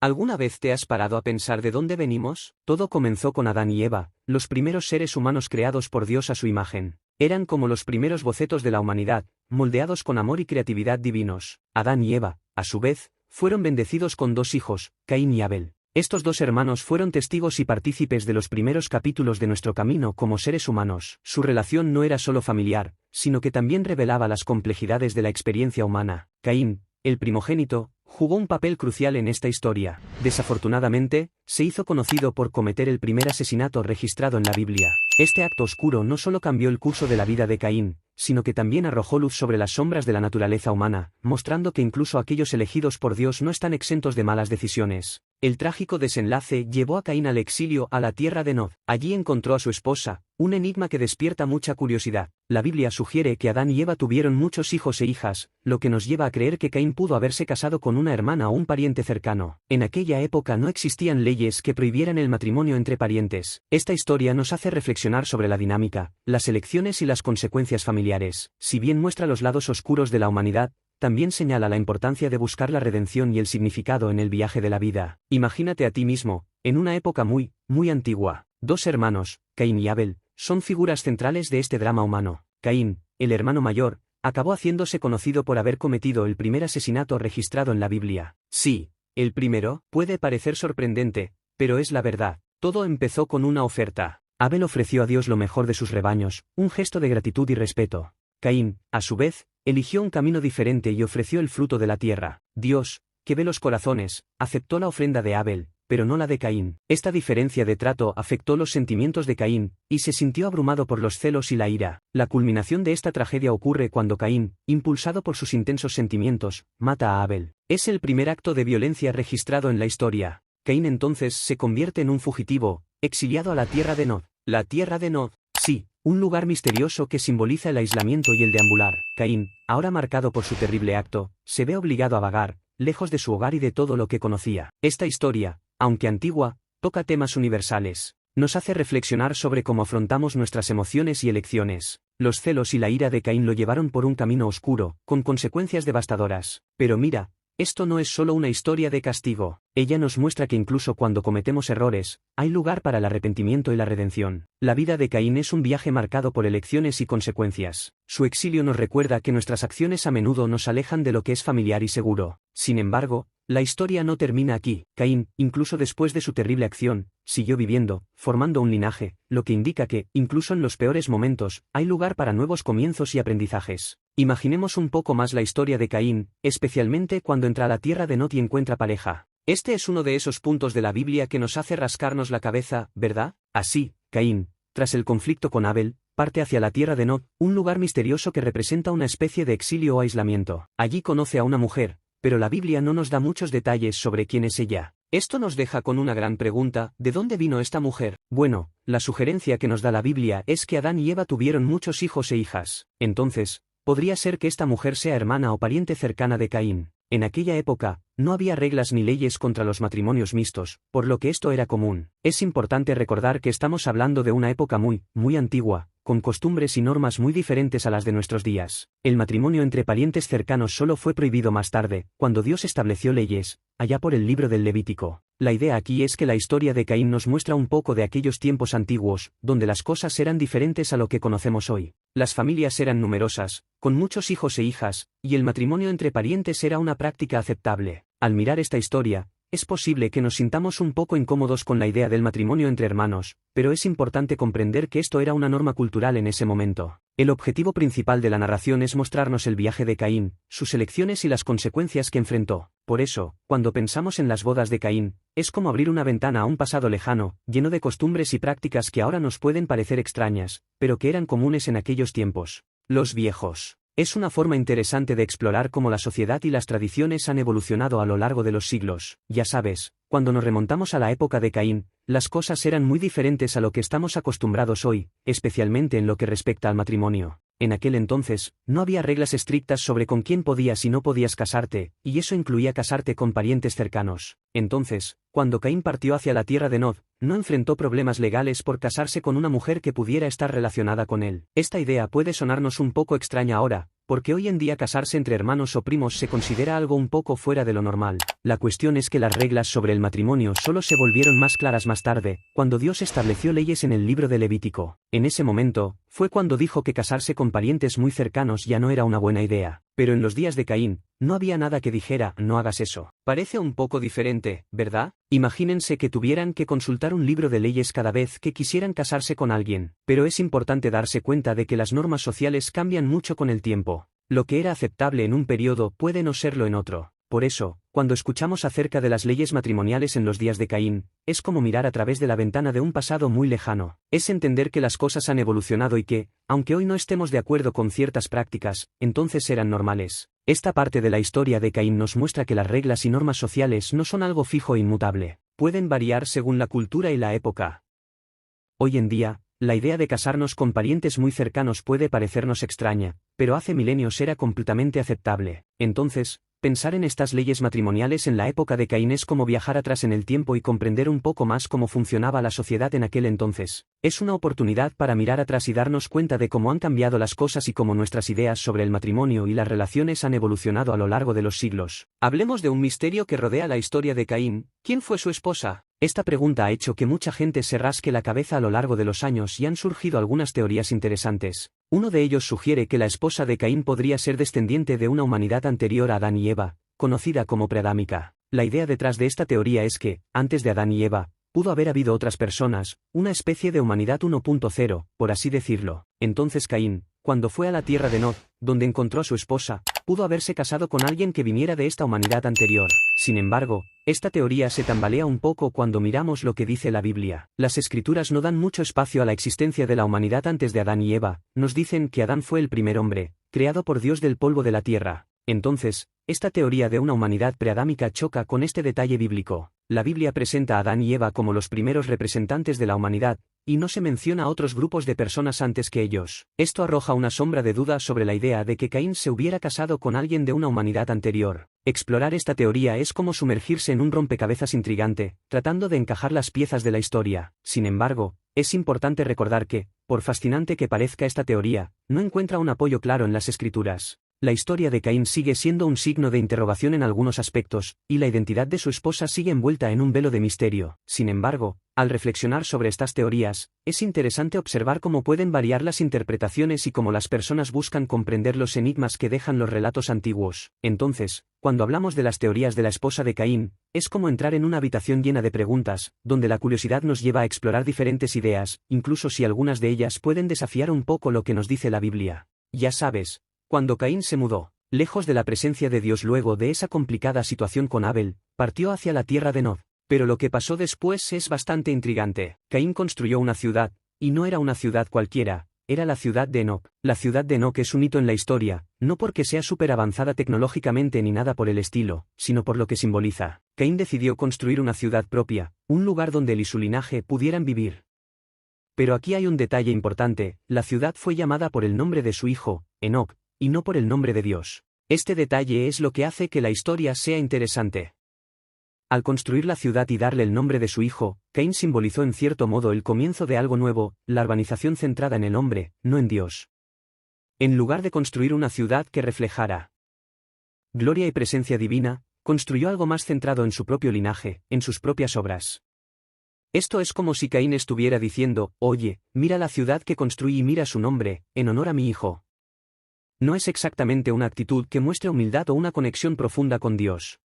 ¿Alguna vez te has parado a pensar de dónde venimos? Todo comenzó con Adán y Eva, los primeros seres humanos creados por Dios a su imagen. Eran como los primeros bocetos de la humanidad, moldeados con amor y creatividad divinos. Adán y Eva, a su vez, fueron bendecidos con dos hijos, Caín y Abel. Estos dos hermanos fueron testigos y partícipes de los primeros capítulos de nuestro camino como seres humanos. Su relación no era solo familiar, sino que también revelaba las complejidades de la experiencia humana. Caín, el primogénito, jugó un papel crucial en esta historia. Desafortunadamente, se hizo conocido por cometer el primer asesinato registrado en la Biblia. Este acto oscuro no solo cambió el curso de la vida de Caín, sino que también arrojó luz sobre las sombras de la naturaleza humana, mostrando que incluso aquellos elegidos por Dios no están exentos de malas decisiones. El trágico desenlace llevó a Caín al exilio a la tierra de Nod. Allí encontró a su esposa, un enigma que despierta mucha curiosidad. La Biblia sugiere que Adán y Eva tuvieron muchos hijos e hijas, lo que nos lleva a creer que Caín pudo haberse casado con una hermana o un pariente cercano. En aquella época no existían leyes que prohibieran el matrimonio entre parientes. Esta historia nos hace reflexionar sobre la dinámica, las elecciones y las consecuencias familiares. Si bien muestra los lados oscuros de la humanidad, también señala la importancia de buscar la redención y el significado en el viaje de la vida. Imagínate a ti mismo, en una época muy antigua. Dos hermanos, Caín y Abel, son figuras centrales de este drama humano. Caín, el hermano mayor, acabó haciéndose conocido por haber cometido el primer asesinato registrado en la Biblia. Sí, el primero. Puede parecer sorprendente, pero es la verdad. Todo empezó con una oferta. Abel ofreció a Dios lo mejor de sus rebaños, un gesto de gratitud y respeto. Caín, a su vez, eligió un camino diferente y ofreció el fruto de la tierra. Dios, que ve los corazones, aceptó la ofrenda de Abel, pero no la de Caín. Esta diferencia de trato afectó los sentimientos de Caín, y se sintió abrumado por los celos y la ira. La culminación de esta tragedia ocurre cuando Caín, impulsado por sus intensos sentimientos, mata a Abel. Es el primer acto de violencia registrado en la historia. Caín entonces se convierte en un fugitivo, exiliado a la tierra de Nod. La tierra de Nod, sí, un lugar misterioso que simboliza el aislamiento y el deambular. Caín, ahora marcado por su terrible acto, se ve obligado a vagar, lejos de su hogar y de todo lo que conocía. Esta historia, aunque antigua, toca temas universales. Nos hace reflexionar sobre cómo afrontamos nuestras emociones y elecciones. Los celos y la ira de Caín lo llevaron por un camino oscuro, con consecuencias devastadoras. Pero mira, esto no es solo una historia de castigo. Ella nos muestra que incluso cuando cometemos errores, hay lugar para el arrepentimiento y la redención. La vida de Caín es un viaje marcado por elecciones y consecuencias. Su exilio nos recuerda que nuestras acciones a menudo nos alejan de lo que es familiar y seguro. Sin embargo, la historia no termina aquí. Caín, incluso después de su terrible acción, siguió viviendo, formando un linaje, lo que indica que, incluso en los peores momentos, hay lugar para nuevos comienzos y aprendizajes. Imaginemos un poco más la historia de Caín, especialmente cuando entra a la tierra de Nod y encuentra pareja. Este es uno de esos puntos de la Biblia que nos hace rascarnos la cabeza, ¿verdad? Así, Caín, tras el conflicto con Abel, parte hacia la tierra de Nod, un lugar misterioso que representa una especie de exilio o aislamiento. Allí conoce a una mujer, pero la Biblia no nos da muchos detalles sobre quién es ella. Esto nos deja con una gran pregunta: ¿de dónde vino esta mujer? Bueno, la sugerencia que nos da la Biblia es que Adán y Eva tuvieron muchos hijos e hijas. Entonces, podría ser que esta mujer sea hermana o pariente cercana de Caín. En aquella época, no había reglas ni leyes contra los matrimonios mixtos, por lo que esto era común. Es importante recordar que estamos hablando de una época muy antigua, con costumbres y normas muy diferentes a las de nuestros días. El matrimonio entre parientes cercanos solo fue prohibido más tarde, cuando Dios estableció leyes, allá por el libro del Levítico. La idea aquí es que la historia de Caín nos muestra un poco de aquellos tiempos antiguos, donde las cosas eran diferentes a lo que conocemos hoy. Las familias eran numerosas, con muchos hijos e hijas, y el matrimonio entre parientes era una práctica aceptable. Al mirar esta historia, es posible que nos sintamos un poco incómodos con la idea del matrimonio entre hermanos, pero es importante comprender que esto era una norma cultural en ese momento. El objetivo principal de la narración es mostrarnos el viaje de Caín, sus elecciones y las consecuencias que enfrentó. Por eso, cuando pensamos en las bodas de Caín, es como abrir una ventana a un pasado lejano, lleno de costumbres y prácticas que ahora nos pueden parecer extrañas, pero que eran comunes en aquellos tiempos. Los viejos. Es una forma interesante de explorar cómo la sociedad y las tradiciones han evolucionado a lo largo de los siglos. Ya sabes, cuando nos remontamos a la época de Caín, las cosas eran muy diferentes a lo que estamos acostumbrados hoy, especialmente en lo que respecta al matrimonio. En aquel entonces, no había reglas estrictas sobre con quién podías y no podías casarte, y eso incluía casarte con parientes cercanos. Entonces, cuando Caín partió hacia la tierra de Nod, no enfrentó problemas legales por casarse con una mujer que pudiera estar relacionada con él. Esta idea puede sonarnos un poco extraña ahora, porque hoy en día casarse entre hermanos o primos se considera algo un poco fuera de lo normal. La cuestión es que las reglas sobre el matrimonio solo se volvieron más claras más tarde, cuando Dios estableció leyes en el libro de Levítico. En ese momento, fue cuando dijo que casarse con parientes muy cercanos ya no era una buena idea. Pero en los días de Caín, no había nada que dijera, no hagas eso. Parece un poco diferente, ¿verdad? Imagínense que tuvieran que consultar un libro de leyes cada vez que quisieran casarse con alguien. Pero es importante darse cuenta de que las normas sociales cambian mucho con el tiempo. Lo que era aceptable en un periodo puede no serlo en otro. Por eso, cuando escuchamos acerca de las leyes matrimoniales en los días de Caín, es como mirar a través de la ventana de un pasado muy lejano. Es entender que las cosas han evolucionado y que, aunque hoy no estemos de acuerdo con ciertas prácticas, entonces eran normales. Esta parte de la historia de Caín nos muestra que las reglas y normas sociales no son algo fijo e inmutable. Pueden variar según la cultura y la época. Hoy en día, la idea de casarnos con parientes muy cercanos puede parecernos extraña, pero hace milenios era completamente aceptable. Entonces, pensar en estas leyes matrimoniales en la época de Caín es como viajar atrás en el tiempo y comprender un poco más cómo funcionaba la sociedad en aquel entonces. Es una oportunidad para mirar atrás y darnos cuenta de cómo han cambiado las cosas y cómo nuestras ideas sobre el matrimonio y las relaciones han evolucionado a lo largo de los siglos. Hablemos de un misterio que rodea la historia de Caín. ¿Quién fue su esposa? Esta pregunta ha hecho que mucha gente se rasque la cabeza a lo largo de los años y han surgido algunas teorías interesantes. Uno de ellos sugiere que la esposa de Caín podría ser descendiente de una humanidad anterior a Adán y Eva, conocida como preadámica. La idea detrás de esta teoría es que, antes de Adán y Eva, pudo haber habido otras personas, una especie de humanidad 1.0, por así decirlo. Entonces Caín, cuando fue a la tierra de Nod, donde encontró a su esposa, pudo haberse casado con alguien que viniera de esta humanidad anterior. Sin embargo, esta teoría se tambalea un poco cuando miramos lo que dice la Biblia. Las Escrituras no dan mucho espacio a la existencia de la humanidad antes de Adán y Eva, nos dicen que Adán fue el primer hombre, creado por Dios del polvo de la tierra. Entonces, esta teoría de una humanidad preadámica choca con este detalle bíblico. La Biblia presenta a Adán y Eva como los primeros representantes de la humanidad, y no se menciona a otros grupos de personas antes que ellos. Esto arroja una sombra de duda sobre la idea de que Caín se hubiera casado con alguien de una humanidad anterior. Explorar esta teoría es como sumergirse en un rompecabezas intrigante, tratando de encajar las piezas de la historia. Sin embargo, es importante recordar que, por fascinante que parezca esta teoría, no encuentra un apoyo claro en las Escrituras. La historia de Caín sigue siendo un signo de interrogación en algunos aspectos, y la identidad de su esposa sigue envuelta en un velo de misterio. Sin embargo, al reflexionar sobre estas teorías, es interesante observar cómo pueden variar las interpretaciones y cómo las personas buscan comprender los enigmas que dejan los relatos antiguos. Entonces, cuando hablamos de las teorías de la esposa de Caín, es como entrar en una habitación llena de preguntas, donde la curiosidad nos lleva a explorar diferentes ideas, incluso si algunas de ellas pueden desafiar un poco lo que nos dice la Biblia. Ya sabes, cuando Caín se mudó, lejos de la presencia de Dios luego de esa complicada situación con Abel, partió hacia la tierra de Nod. Pero lo que pasó después es bastante intrigante. Caín construyó una ciudad, y no era una ciudad cualquiera, era la ciudad de Enoc. La ciudad de Enoc es un hito en la historia, no porque sea súper avanzada tecnológicamente ni nada por el estilo, sino por lo que simboliza. Caín decidió construir una ciudad propia, un lugar donde él y su linaje pudieran vivir. Pero aquí hay un detalle importante, la ciudad fue llamada por el nombre de su hijo, Enoc, y no por el nombre de Dios. Este detalle es lo que hace que la historia sea interesante. Al construir la ciudad y darle el nombre de su hijo, Caín simbolizó en cierto modo el comienzo de algo nuevo, la urbanización centrada en el hombre, no en Dios. En lugar de construir una ciudad que reflejara gloria y presencia divina, construyó algo más centrado en su propio linaje, en sus propias obras. Esto es como si Caín estuviera diciendo, oye, mira la ciudad que construí y mira su nombre, en honor a mi hijo. No es exactamente una actitud que muestre humildad o una conexión profunda con Dios.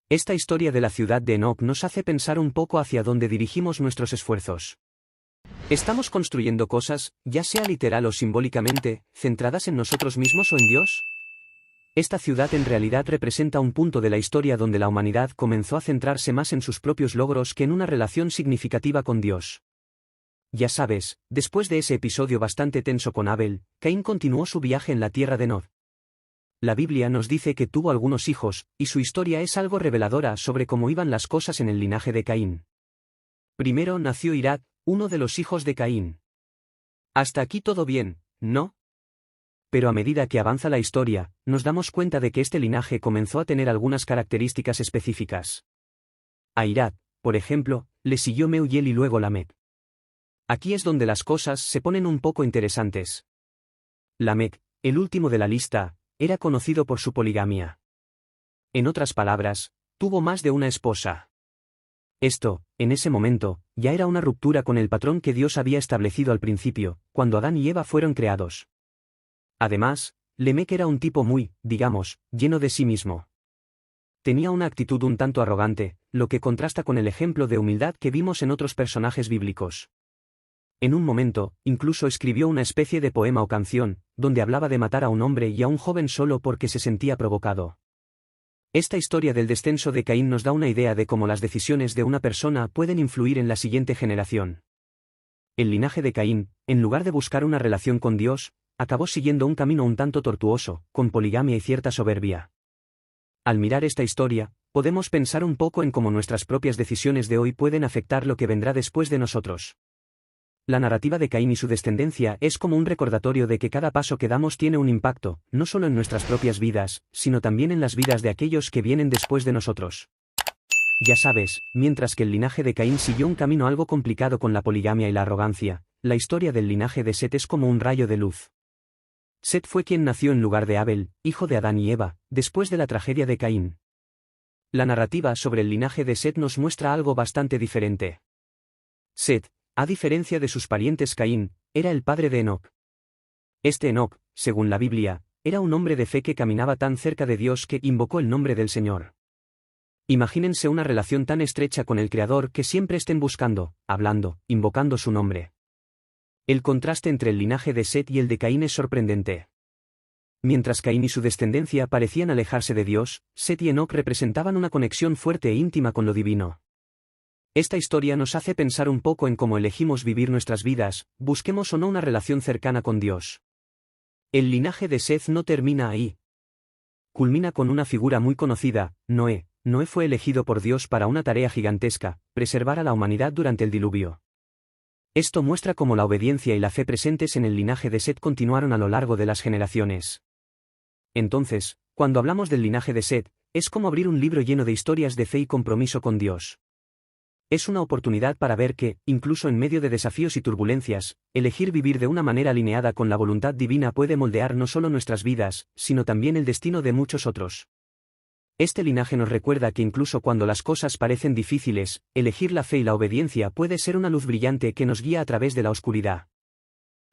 Esta historia de la ciudad de Enoc nos hace pensar un poco hacia dónde dirigimos nuestros esfuerzos. ¿Estamos construyendo cosas, ya sea literal o simbólicamente, centradas en nosotros mismos o en Dios? Esta ciudad en realidad representa un punto de la historia donde la humanidad comenzó a centrarse más en sus propios logros que en una relación significativa con Dios. Ya sabes, después de ese episodio bastante tenso con Abel, Caín continuó su viaje en la tierra de Nod. La Biblia nos dice que tuvo algunos hijos, y su historia es algo reveladora sobre cómo iban las cosas en el linaje de Caín. Primero nació Irad, uno de los hijos de Caín. Hasta aquí todo bien, ¿no? Pero a medida que avanza la historia, nos damos cuenta de que este linaje comenzó a tener algunas características específicas. A Irad, por ejemplo, le siguió Meuiel y luego Lamec. Aquí es donde las cosas se ponen un poco interesantes. Lamec, el último de la lista, era conocido por su poligamia. En otras palabras, tuvo más de una esposa. Esto, en ese momento, ya era una ruptura con el patrón que Dios había establecido al principio, cuando Adán y Eva fueron creados. Además, Lamec era un tipo muy, digamos, lleno de sí mismo. Tenía una actitud un tanto arrogante, lo que contrasta con el ejemplo de humildad que vimos en otros personajes bíblicos. En un momento, incluso escribió una especie de poema o canción, donde hablaba de matar a un hombre y a un joven solo porque se sentía provocado. Esta historia del descenso de Caín nos da una idea de cómo las decisiones de una persona pueden influir en la siguiente generación. El linaje de Caín, en lugar de buscar una relación con Dios, acabó siguiendo un camino un tanto tortuoso, con poligamia y cierta soberbia. Al mirar esta historia, podemos pensar un poco en cómo nuestras propias decisiones de hoy pueden afectar lo que vendrá después de nosotros. La narrativa de Caín y su descendencia es como un recordatorio de que cada paso que damos tiene un impacto, no solo en nuestras propias vidas, sino también en las vidas de aquellos que vienen después de nosotros. Ya sabes, mientras que el linaje de Caín siguió un camino algo complicado con la poligamia y la arrogancia, la historia del linaje de Set es como un rayo de luz. Set fue quien nació en lugar de Abel, hijo de Adán y Eva, después de la tragedia de Caín. La narrativa sobre el linaje de Set nos muestra algo bastante diferente. Set, a diferencia de sus parientes Caín, era el padre de Enoc. Este Enoc, según la Biblia, era un hombre de fe que caminaba tan cerca de Dios que invocó el nombre del Señor. Imagínense una relación tan estrecha con el Creador que siempre estén buscando, hablando, invocando su nombre. El contraste entre el linaje de Set y el de Caín es sorprendente. Mientras Caín y su descendencia parecían alejarse de Dios, Set y Enoc representaban una conexión fuerte e íntima con lo divino. Esta historia nos hace pensar un poco en cómo elegimos vivir nuestras vidas, busquemos o no una relación cercana con Dios. El linaje de Set no termina ahí. Culmina con una figura muy conocida, Noé. Noé fue elegido por Dios para una tarea gigantesca, preservar a la humanidad durante el diluvio. Esto muestra cómo la obediencia y la fe presentes en el linaje de Set continuaron a lo largo de las generaciones. Entonces, cuando hablamos del linaje de Set, es como abrir un libro lleno de historias de fe y compromiso con Dios. Es una oportunidad para ver que, incluso en medio de desafíos y turbulencias, elegir vivir de una manera alineada con la voluntad divina puede moldear no solo nuestras vidas, sino también el destino de muchos otros. Este linaje nos recuerda que incluso cuando las cosas parecen difíciles, elegir la fe y la obediencia puede ser una luz brillante que nos guía a través de la oscuridad.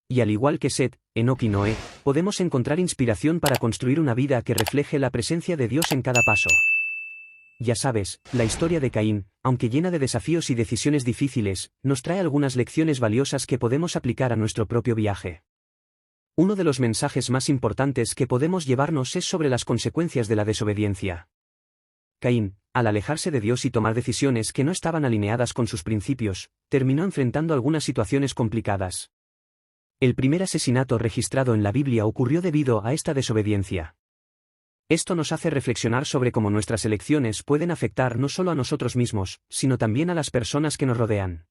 Y al igual que Set, Enoc y Noé, podemos encontrar inspiración para construir una vida que refleje la presencia de Dios en cada paso. Ya sabes, la historia de Caín, aunque llena de desafíos y decisiones difíciles, nos trae algunas lecciones valiosas que podemos aplicar a nuestro propio viaje. Uno de los mensajes más importantes que podemos llevarnos es sobre las consecuencias de la desobediencia. Caín, al alejarse de Dios y tomar decisiones que no estaban alineadas con sus principios, terminó enfrentando algunas situaciones complicadas. El primer asesinato registrado en la Biblia ocurrió debido a esta desobediencia. Esto nos hace reflexionar sobre cómo nuestras elecciones pueden afectar no solo a nosotros mismos, sino también a las personas que nos rodean.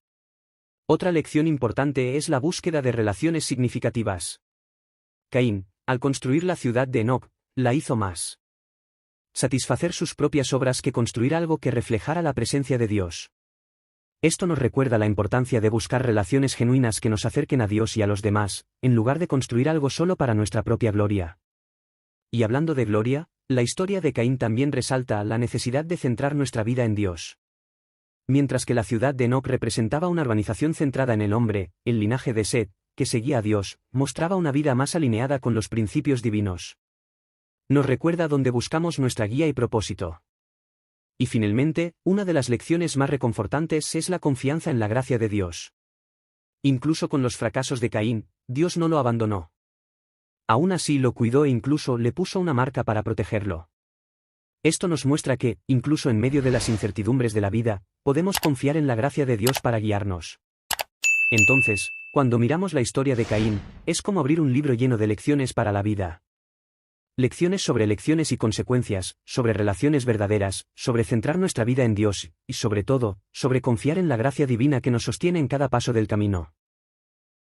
Otra lección importante es la búsqueda de relaciones significativas. Caín, al construir la ciudad de Enoc, la hizo más satisfacer sus propias obras que construir algo que reflejara la presencia de Dios. Esto nos recuerda la importancia de buscar relaciones genuinas que nos acerquen a Dios y a los demás, en lugar de construir algo solo para nuestra propia gloria. Y hablando de gloria, la historia de Caín también resalta la necesidad de centrar nuestra vida en Dios. Mientras que la ciudad de Enoc representaba una urbanización centrada en el hombre, el linaje de Set, que seguía a Dios, mostraba una vida más alineada con los principios divinos. Nos recuerda dónde buscamos nuestra guía y propósito. Y finalmente, una de las lecciones más reconfortantes es la confianza en la gracia de Dios. Incluso con los fracasos de Caín, Dios no lo abandonó. Aún así lo cuidó e incluso le puso una marca para protegerlo. Esto nos muestra que, incluso en medio de las incertidumbres de la vida, podemos confiar en la gracia de Dios para guiarnos. Entonces, cuando miramos la historia de Caín, es como abrir un libro lleno de lecciones para la vida. Lecciones sobre elecciones y consecuencias, sobre relaciones verdaderas, sobre centrar nuestra vida en Dios, y sobre todo, sobre confiar en la gracia divina que nos sostiene en cada paso del camino.